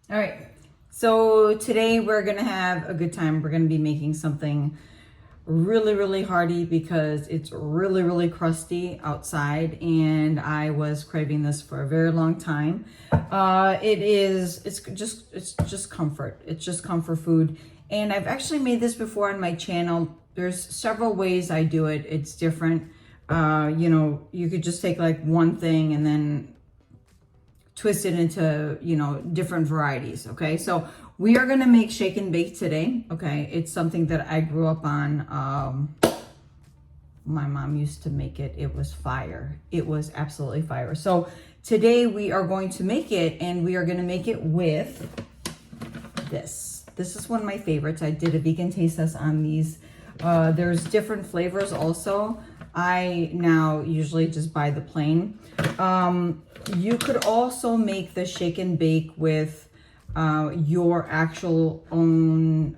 All right, so today we're gonna have a good time. We're gonna be making something really hearty because it's really crusty outside, and I was craving this for a very long time. It's just comfort. It's just comfort food, and I've actually made this before on my channel. There's several ways I do it. It's different. You know, you could just take like one thing and then twist it into, you know, different varieties. Okay, so we are going to make shake and bake today. Okay, it's something that I grew up on. My mom used to make it. It was fire. It was absolutely fire. So today we are going to make it, and we are going to make it with this. This is one of my favorites. I did a vegan taste test on these. There's different flavors also. I now usually just buy the plain. You could also make the shake and bake with your actual own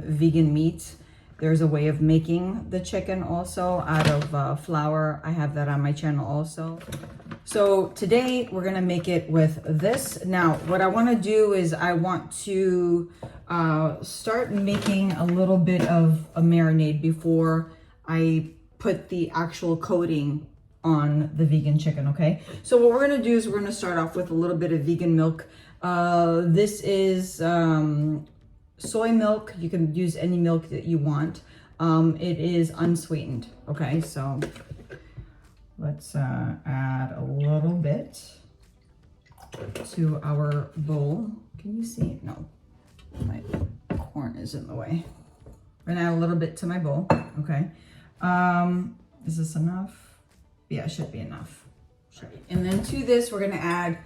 vegan meat. There's a way of making the chicken also out of flour. I have that on my channel also. So today we're gonna make it with this. Now, what I wanna do is I want to start making a little bit of a marinade before I put the actual coating on the vegan chicken, okay? So what we're gonna do is we're gonna start off with a little bit of vegan milk. This is soy milk. You can use any milk that you want. It is unsweetened, okay? So let's add a little bit to our bowl. Can you see? No, my corn is in the way. We're gonna add a little bit to my bowl, okay? Is this enough? Yeah, it should be enough. And then to this, we're gonna add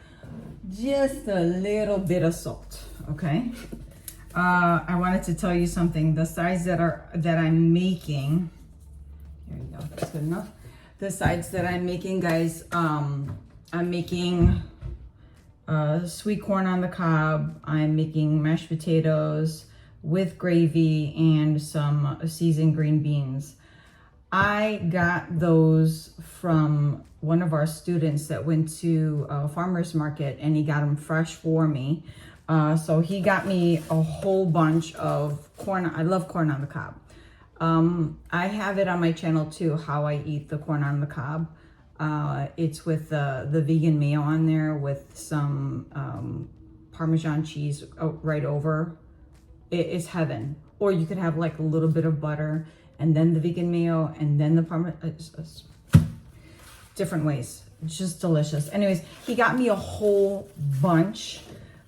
just a little bit of salt, okay? I wanted to tell you something. The sides that I'm making, here you go, that's good enough. The sides that I'm making, guys, I'm making sweet corn on the cob. I'm making mashed potatoes with gravy and some seasoned green beans. I got those from one of our students that went to a farmer's market, and he got them fresh for me. So he got me a whole bunch of corn. I love corn on the cob. I have it on my channel too, how I eat the corn on the cob. It's with the vegan mayo on there with some Parmesan cheese right over. It's heaven. Or you could have like a little bit of butter and then the vegan mayo, and then the Parmesan, different ways. It's just delicious. Anyways, he got me a whole bunch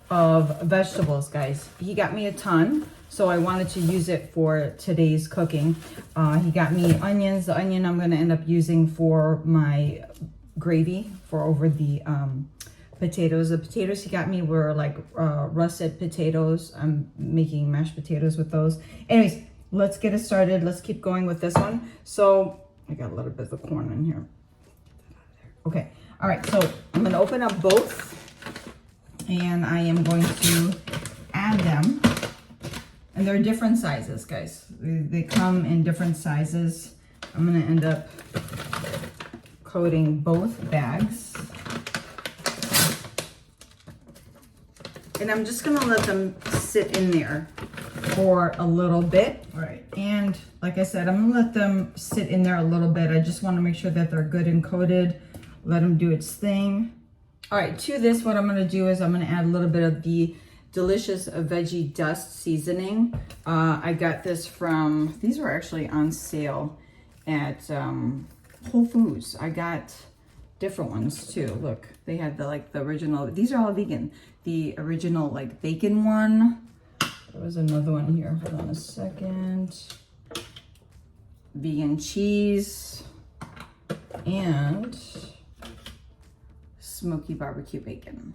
of vegetables, guys. He got me a ton, so I wanted to use it for today's cooking. He got me onions. The onion I'm gonna end up using for my gravy for over the potatoes. The potatoes he got me were like russet potatoes. I'm making mashed potatoes with those. Anyways, let's get it started. Let's keep going with this one. So I got a little bit of the corn in here. Okay, all right, so I'm gonna open up both, and I am going to add them. And they're different sizes, guys. They come in different sizes. I'm gonna end up coating both bags. And I'm just gonna let them sit in there for a little bit. All right, and like I said, I'm gonna let them sit in there a little bit. I just wanna make sure that they're good and coated. Let them do its thing. All right, to this, what I'm gonna do is I'm gonna add a little bit of the delicious veggie dust seasoning. I got this from, these were actually on sale at Whole Foods. I got different ones too. Look, they had the original, these are all vegan. The original like bacon one. There was another one here, hold on a second. Vegan cheese and smoky barbecue bacon.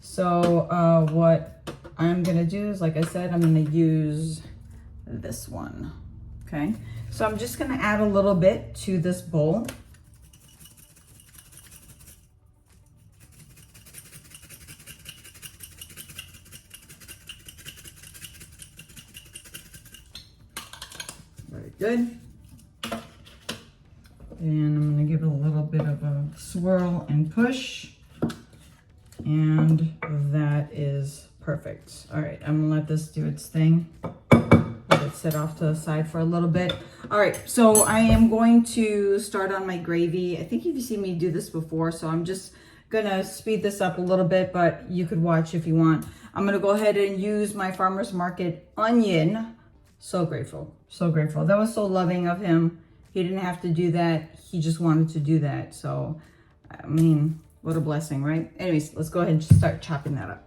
So what I'm gonna do is, like I said, I'm gonna use this one, okay? So I'm just gonna add a little bit to this bowl. Very good. And I'm gonna give it a little bit of a swirl and push. And that is perfect. All right, I'm gonna let this do its thing. Let it sit off to the side for a little bit. All right, so I am going to start on my gravy. I think you've seen me do this before, so I'm just gonna speed this up a little bit, but you could watch if you want. I'm gonna go ahead and use my farmer's market onion. So grateful, so grateful. That was so loving of him. He didn't have to do that. He just wanted to do that. So, I mean, what a blessing, right? Anyways, let's go ahead and start chopping that up.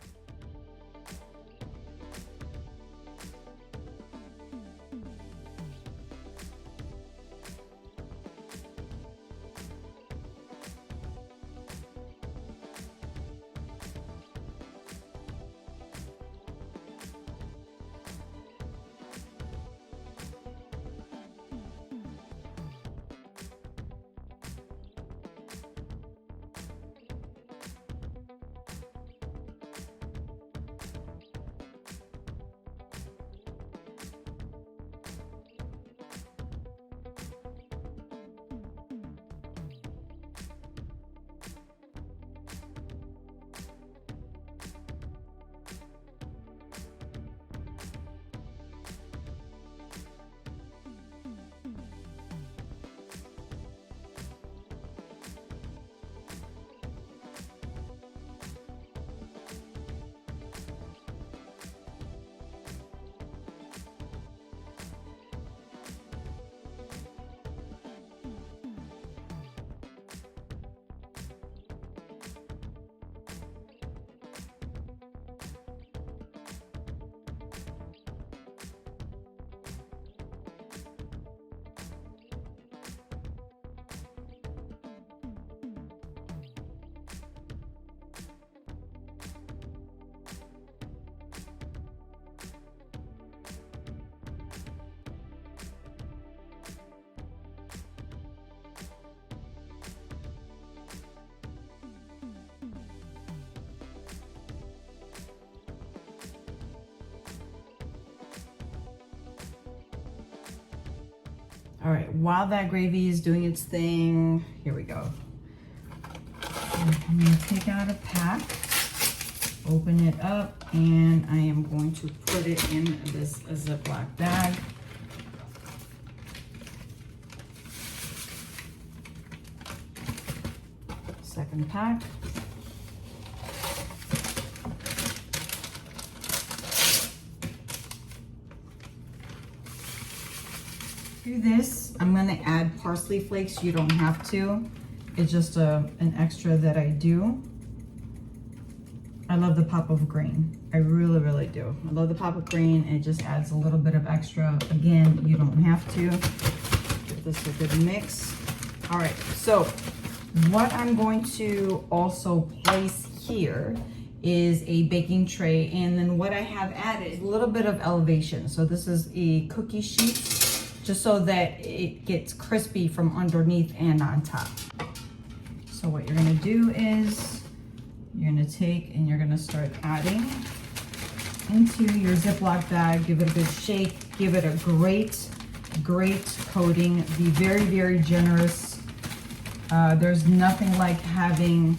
All right, while that gravy is doing its thing, here we go. I'm gonna take out a pack, open it up, and I am going to put it in this Ziploc bag. Second pack. Do this, I'm gonna add parsley flakes. You don't have to. It's just an extra that I do. I love the pop of green. I really, really do. I love the pop of green. It just adds a little bit of extra. Again, you don't have to. Give this a good mix. All right, so what I'm going to also place here is a baking tray, and then what I have added is a little bit of elevation. So this is a cookie sheet, just so that it gets crispy from underneath and on top. So what you're gonna do is you're gonna take and you're gonna start adding into your Ziploc bag. Give it a good shake, give it a great coating. Be very, very generous. There's nothing like having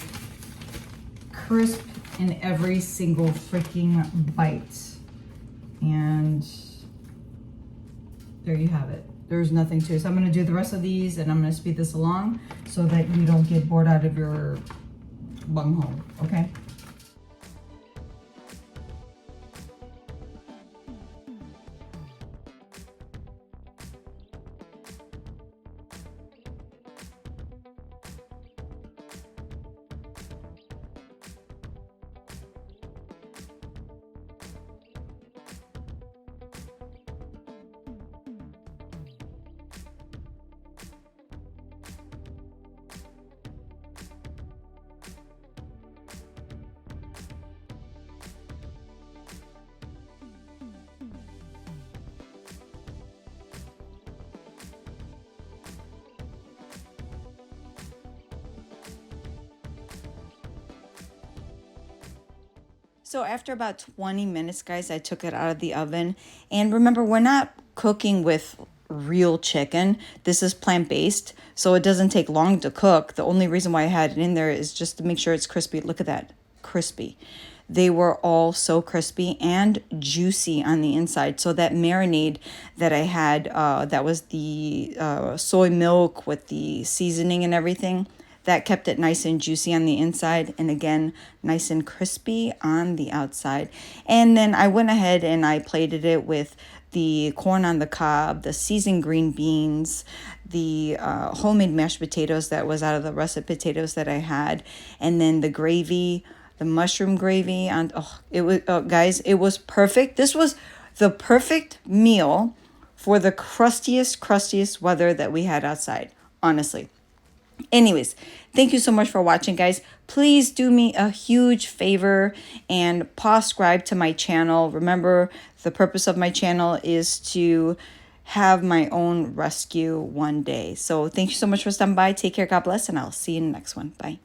crisp in every single freaking bite. And there you have it. There's nothing to it. So I'm gonna do the rest of these, and I'm gonna speed this along so that you don't get bored out of your bunghole, okay? So after about 20 minutes, guys, I took it out of the oven. And remember, we're not cooking with real chicken. This is plant-based, so it doesn't take long to cook. The only reason why I had it in there is just to make sure it's crispy. Look at that. crispy. They were all so crispy and juicy on the inside. So that marinade that I had, that was the soy milk with the seasoning and everything, that kept it nice and juicy on the inside, and again, nice and crispy on the outside. And then I went ahead and I plated it with the corn on the cob, the seasoned green beans, the homemade mashed potatoes that was out of the russet potatoes that I had, and then the gravy, the mushroom gravy. And it was, guys, it was perfect. This was the perfect meal for the crustiest weather that we had outside, honestly. Anyways, thank you so much for watching, guys. Please do me a huge favor and Pawscribe to my channel. Remember, the purpose of my channel is to have my own rescue one day. So thank you so much for stopping by. Take care, God bless, and I'll see you in the next one. Bye.